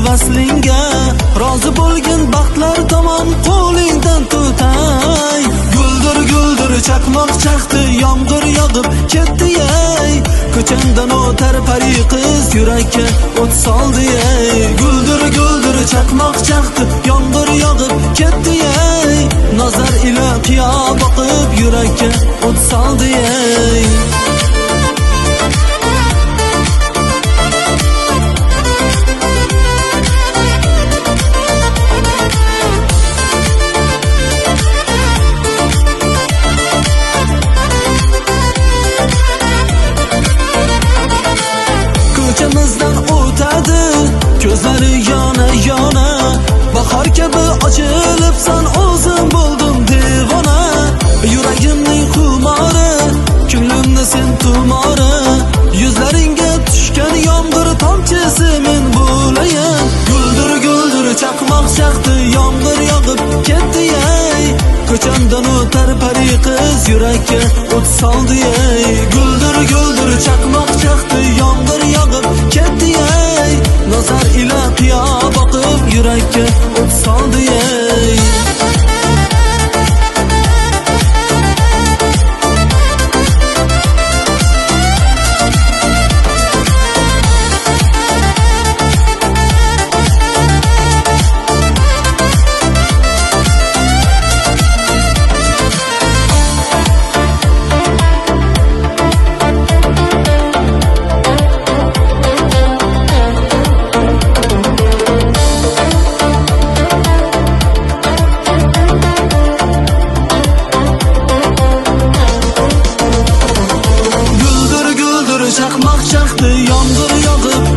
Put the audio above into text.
vaslingga rozi bo'lgin baxtlar tomon qo'lingdan tutay. Guldir guldir chaqmoq chaqdi, yomg'ir yog'ib ketdi ey. Ko'chamdan o'tar pari qiz yurakka o't soldi ey. Guldir guldir chaqmoq chaqdi, yomg'ir yog'ib ketdi ey. Nazar ila qiyo boqib yurakka o't soldi ey. Ko'chamizdan o'tadi ko'zlari yona yona, bahor kabi ochilibsan o'zim bo'ldim devona. Yuragimning xumori, ko'nglimni sen tumori, yuzlaringga tushgan yomg'ir tomchisi men bo'layin. Guldir guldir chaqmoq chaqdi, yomg'ir yog'ib ketdi ey. Ko'chamdan o'tar pari qiz yurakka o't soldi ey. Guldir guldir chaqmoq chaqdi, yomg'ir yog'ib ketdi ey. Nazar ila qiyo boqib yurakka o't soldi ey. Chaqmoq chaqdi, yomg'ir yog'ib